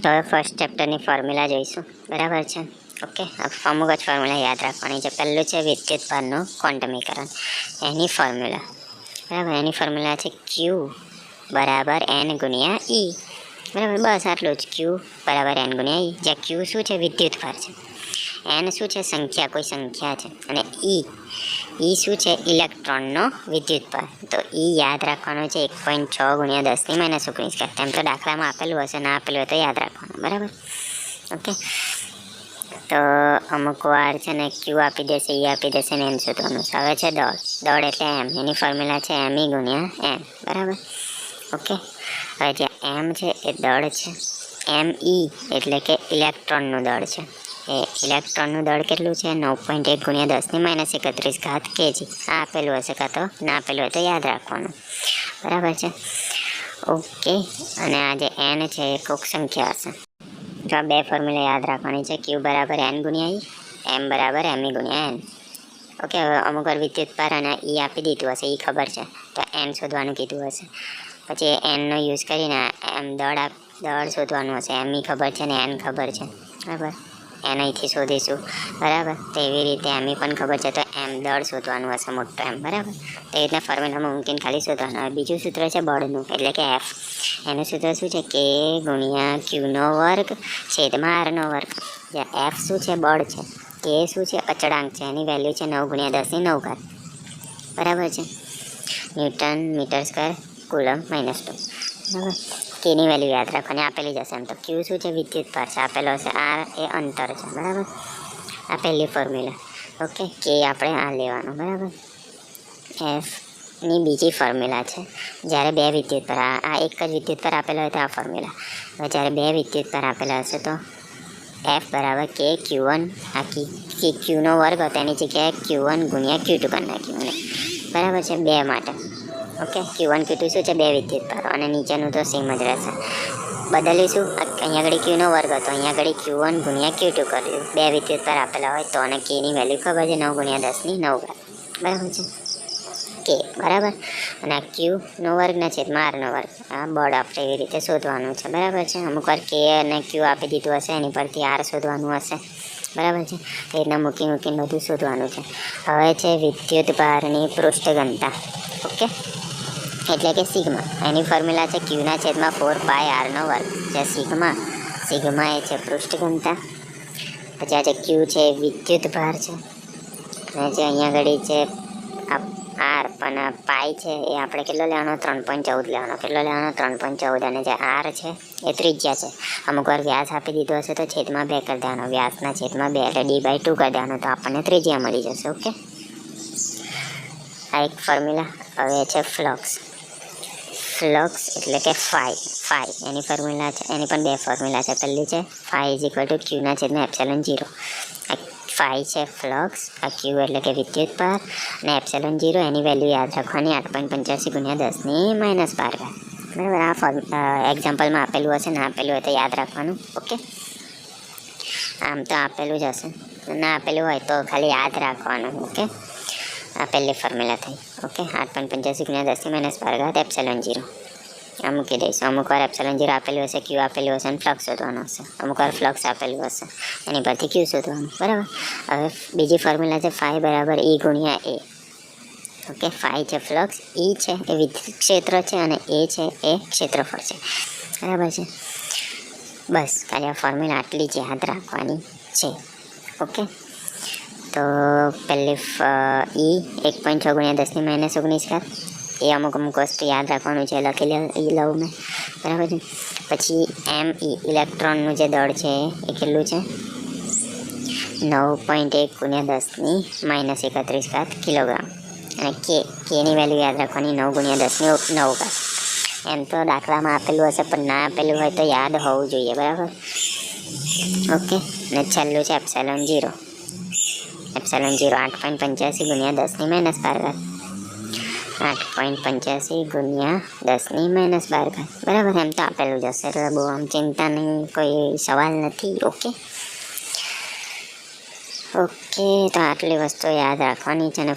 તો હવે first ચેપ્ટરની formula જોઈશું, બરાબર છે. ઓકે, અમુક જ ફોર્મ્યુલા યાદ રાખવાની છે. પહેલું છે વિદ્યુતભારનું ક્વોન્ટમીકરણ, એની ફોર્મ્યુલા, બરાબર. એની ફોર્મ્યુલા છે ક્યુ બરાબર એન ગુણ્યા ઈ, બરાબર. બસ આટલું જ, ક્યુ બરાબર એન ગુણ્યા ઈ, જ્યાં ક્યુ શું છે? વિદ્યુતભાર છે. એન શું છે? સંખ્યા, કોઈ સંખ્યા છે. અને ઈ શું છે? ઇલેક્ટ્રોનનો વિદ્યુતભાર. તો ઈ યાદ રાખવાનો છે 1.6 ગુણ્યા 10⁻19. તેમ તો દાખલામાં આપેલું હશે, ના આપેલું હોય તો યાદ રાખવાનું, બરાબર. ઓકે, તો અમુક વાર છે ને ક્યુ આપી દેશે, ઈ આપી દેશે ને એમ શોધવાનું છે. હવે છે દોડ એટલે એમ, એની ફોર્મ્યુલા છે એમ ઈ ગુણ્યા એમ, બરાબર. ઓકે, હવે જે એમ છે એ દળ છે, એમ ઈ એટલે કે ઇલેક્ટ્રોનનું દળ છે. એ ઇલેક્ટ્રોનનું દળ કેટલું છે? 9.1 ગુણ્યા 10⁻31 kg. આ આપેલું હશે, કાં તો ના આપેલું હોય તો યાદ રાખવાનું, બરાબર છે. ઓકે, અને આ જે એન છે એ કોઈક સંખ્યા હશે. તો આ બે ફોર્મ્યુલા યાદ રાખવાની છે, ક્યુ બરાબર એન ગુણ્યા ઈ, એમ બરાબર એમ ઈ ગુણ્યા એન. ઓકે, હવે અમુક વાર વિદ્યુતભાર અને ઈ આપી દીધું હશે, ઈ ખબર છે, તો એન શોધવાનું કીધું હશે. પછી એનનો યુઝ કરીને એમ દળ શોધવાનું હશે. એમ ઈ ખબર છે ને એન ખબર છે, બરાબર. એન અહીંથી શોધીશું, બરાબર. તો એવી રીતે એમ ઈ પણ ખબર છે, તો એમ દળ શોધવાનું હશે, મોટો એમ, બરાબર. તો એ રીતના ફોર્મ્યુલામાં મૂકીને ખાલી શોધવાનું. હવે બીજું સૂત્ર છે બળનું, એટલે કે એફ. એનું સૂત્ર શું છે? કે ગુણ્યા ક્યુનો વર્ગ છેદમાં આરનો વર્ગ. જ્યાં એફ શું છે? બળ છે. કે શું છે? અચળાંક છે. એની વેલ્યુ છે 9 ગુણ્યા 10⁹, બરાબર છે. ન્યૂટન મીટર સ્ક્વેર કુલમ -2, બરાબર. કેની વેલ્યુ યાદ રાખવાની, આપેલી જશે. એમ તો ક્યુ શું છે? વિદ્યુતભાર છે, આપેલો હશે. આર એ અંતર છે, બરાબર. આ પહેલી ફોર્મ્યુલા. ઓકે, કે આપણે આ લેવાનું, બરાબર. એફની બીજી ફોર્મ્યુલા છે, જ્યારે બે વિદ્યુતભાર, આ એક જ વિદ્યુતભાર આપેલો હોય તો આ ફોર્મ્યુલા. હવે જ્યારે બે વિદ્યુતભાર આપેલા હશે તો એફ બરાબર કે Q1, આ ક્યુનો વર્ગ હતો એની જગ્યાએ Q1 ગુણ્યા Q2 કરી નાખ્યું, બરાબર છે, બે માટે. ઓકે, Q1 Q2 શું છે? બે વિદ્યુતભારો, અને નીચેનું તો સેમ જ રહેશે. બદલીશું, અહીંયા આગળ ક્યુનો વર્ગ હતો, અહીંયા આગળ Q1 ગુણ્યા Q2 કર્યું. બે વિદ્યુતભાર આપેલા હોય તો, અને કેની વેલ્યુ ખબર છે 9 ગુણ્યા 10⁹, બરાબર છે, કે, બરાબર. અને આ ક્યુનો વર્ગના છેદમાં આરનો વર્ગ. આ બળ આપણે એવી રીતે શોધવાનું છે, બરાબર છે. અમુક વાર કે અને ક્યુ આપી દીધું હશે, એની પરથી આર શોધવાનું હશે, બરાબર છે. એ રીતના મૂકીને બધું શોધવાનું છે. હવે છે વિદ્યુતભારની પૃષ્ઠ ઘનતા. ઓકે, એટલે કે સિગ્મા. એની ફોર્મ્યુલા છે ક્યુના છેદમાં 4πr² જે સિગ્મા એ છે પૃષ્ઠ ઘનતા. પછી આ જે ક્યુ છે એ વિદ્યુતભાર છે, અને જે અહીંયા આગળ છે આર, પણ પાઈ છે એ આપણે કેટલો લેવાનો? 3.14 લેવાનો. કેટલો લેવાનો? 3.14. અને જે આર છે એ ત્રિજ્યા છે. અમુક વાર વ્યાસ આપી દીધો હશે તો છેદમાં 2 કરી દેવાનો, વ્યાસના છેદમાં 2 એટલે d/2 કરી દેવાનો, તો આપણને ત્રિજ્યા મળી જશે. ઓકે, આ એક ફોર્મ્યુલા. હવે છે ફ્લક્સ એટલે કે ફાઈ. એની ફોર્મ્યુલા છે, એની પણ બે ફોર્મ્યુલા છે. પહેલી છે φ = ક્યુના છેદમાં ε0. ફાઈ છે ફ્લક્સ, આ ક્યુ એટલે કે વિદ્યુતભાર, અને ε0 એની વેલ્યુ યાદ રાખવાની 8.85 ગુણ્યા 10⁻12. બરાબર. આ એક્ઝામ્પલમાં આપેલું હશે, ના આપેલું હોય તો યાદ રાખવાનું. ઓકે, આમ તો આપેલું જ હશે, ના આપેલું હોય તો ખાલી યાદ રાખવાનું. ઓકે, આ પહેલી ફોર્મ્યુલા થઈ. ઓકે, 8.85 ગુણ્યા 10⁻12 ε0. આ મૂકી દઈશું. અમુક વાર ε0 આપેલું હશે, ક્યુ આપેલું હશે, અને ફ્લક્સ શોધવાનું હશે. અમુક વાર ફ્લક્સ આપેલું હશે, એની પરથી ક્યુ શોધવાનું, બરાબર. હવે બીજી ફોર્મ્યુલા છે φ બરાબર E ગુણ્યા A. ઓકે, φ છે ફ્લક્સ, E છે એ વિદ્યુત ક્ષેત્ર છે, અને A છે એ ક્ષેત્રફળ છે, બરાબર છે. બસ ખાલી આ ફોર્મ્યુલા આટલી જ યાદ રાખવાની છે. ઓકે, તો પહેલી E 1.6 ગુણ્યા 10⁻19. એ અમુક વસ્તુ યાદ રાખવાનું છે, લખી લઉં મેં, બરાબર છે. પછી એમ ઈ ઇલેક્ટ્રોનનું જે દળ છે એ કેટલું છે? 9.1 ગુણ્યા 10⁻31 કિલોગ્રામ. અને કેની વેલ્યુ યાદ રાખવાની 9 ગુણ્યા 10⁹. એમ તો દાખલામાં આપેલું હશે, પણ ના આપેલું હોય તો યાદ હોવું જોઈએ, બરાબર. ઓકે, અને છેલ્લું છે ε0. 8.85 ગુણ્યા 10⁻12. 8.85 ગુણ્યા 10⁻12, બરાબર. એમ તો આપેલું જ હશે, એટલે બહુ આમ ચિંતાની કોઈ સવાલ નથી. ઓકે, ઓકે, તો આટલી વસ્તુ યાદ રાખવાની છે અને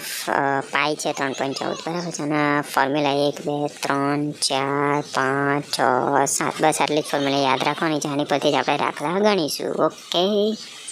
પાઈ છે 3.14, બરાબર છે. અને ફોર્મ્યુલા 1, 2, 3, 4, 5, 6, 7, બસ આટલી જ ફોર્મ્યુલા યાદ રાખવાની છે. આની પરથી જ આપણે દાખલા ગણીશું. ઓકે.